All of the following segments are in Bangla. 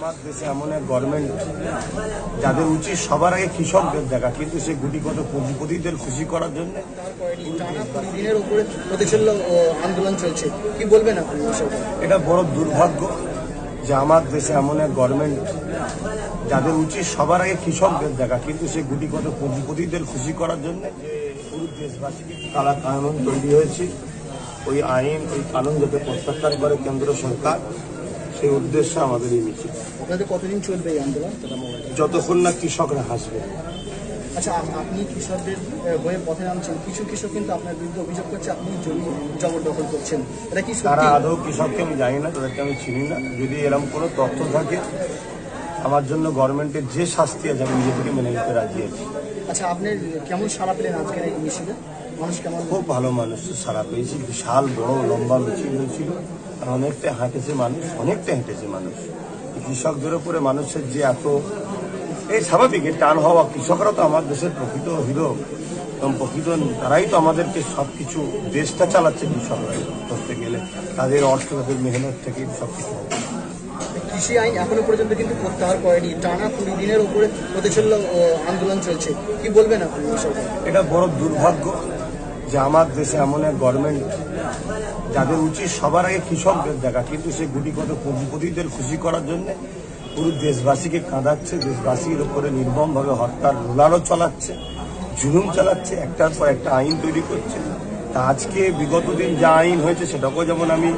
আমার দেশে এমন এক গভর্নমেন্ট যাদের উচিত সবার আগে কৃষকদের দেখা, কিন্তু সে গুটিকত পুঁজিপতিদের খুশি করার জন্য দিনের উপরে প্রতিশোধ আন্দোলন চলছে, কি বলবেন আপনি? এটা বড় দুর্ভাগ্য যে আমার দেশে এমন এক গভর্নমেন্ট যাদের উচিত সবার আগে কৃষকদের দেখা, কিন্তু সে গুটিকত পুঁজিপতিদের খুশি করার জন্য পুরো দেশবাসীকে কালা কানুন তৈরি হয়েছে। ওই আইন, ওই কানুন যাতে প্রত্যাখ্যান করে কেন্দ্র সরকার, সেই উদ্দেশ্যে আমাদের এই মিছিল। আপনাদের কতদিন চলবে এই আন্দোলন? যতক্ষণ না কৃষকরা হাসবে। আচ্ছা, আপনি কৃষকদের হয়ে পথে নামছেন, কিছু কৃষক কিন্তু আপনার বিরুদ্ধে অভিযোগ করছে আপনি জমি জবরদখল করছেন, এটা কি তারা সত্যি? আদৌ কৃষককে আমি জানি না, তাদেরকে আমি চিনি না। যদি এরকম কোনো তথ্য থাকে আমার জন্য গভর্নমেন্টের যে শাস্তি আছে আমি নিজে থেকে মেনে নিতে রাজি আছি। আচ্ছা, আপনি কেমন সাড়া পেলেন আজকের এই মিছিলে? মানুষ কেমন? খুব ভালো মানুষ সারা পেয়েছি। বিশাল বড় লম্বা মিছিল হয়েছিল, আর অনেকটা হেঁটেছে মানুষ, অনেকটা হেঁটেছে মানুষ। কৃষকদের উপরে মানুষের যে এত এই স্বাভাবিক টান হওয়া, কৃষকরা তো আমার দেশের প্রকৃত হিরো এবং প্রকৃত তারাই তো আমাদেরকে সবকিছু, দেশটা চালাচ্ছে কৃষকরা ধরতে গেলে। তাদের অর্থ, তাদের মেহনত থেকে সবকিছু। কৃষি আইন এখনো পর্যন্ত কিন্তু প্রত্যাহার করেনি, টানা 20 দিনের উপরে প্রতিশোধ আন্দোলন চলছে, কি বলবেন আপনি? এটা বড় দুর্ভাগ্য যে আমার দেশে এমন এক গভর্নমেন্ট যাদের উচিত সবার আগে কৃষকদের দেখা, কিন্তু সে গুটিকত পুঁজিপতিদের খুশি করার জন্য পুরো দেশবাসীকে কাঁদাচ্ছে, দেশবাসীর উপরে নির্মমভাবে হত্যার রোলারও চালাচ্ছে, জুলুম চালাচ্ছে, একটার পর একটা আইন তৈরি করছে। তা আজকে বিগত দিন যা আইন হয়েছে সেটাকেও যেমন আমি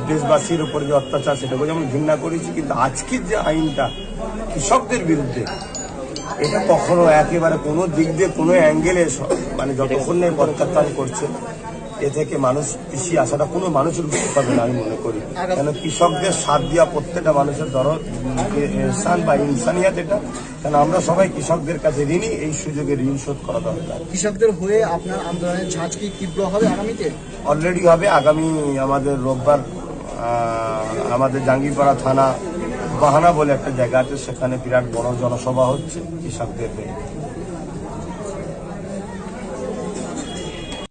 দেশবাসীর উপরে যে অত্যাচার সেটাকেও যেমন ঘৃণা করেছি, কিন্তু আজকের যে আইনটা কৃষকদের বিরুদ্ধে, এটা কখনো একেবারে কোনো দিক দিয়ে কোনো অ্যাঙ্গেলে মানে যতক্ষণ না প্রত্যাখ্যান করছে, এ থেকে মানুষ পিছিয়ে আসাটা কোনো মানুষের উচিত পাবে না আমি মনে করি। কেন কৃষকদের সাথ দেওয়া প্রত্যেকটা মানুষের দরদ ইনসান বা ইনসানিয়াত এটা। কেন আমরা সবাই কৃষকদের কাছে ঋণী, এই সুযোগে ঋণ শোধ করা দরকার। কৃষকদের হয়ে আপনার আন্দোলনের ঝাঁজ কি তীব্র হবে আগামীতে? অলরেডি হবে। আগামী আমাদের রোববার আমাদের জাঙ্গিপাড়া থানা বাহানা বলে একটা জায়গা আছে, সেখানে বিরাট বড় জনসভা হচ্ছে কৃষকদের হয়ে।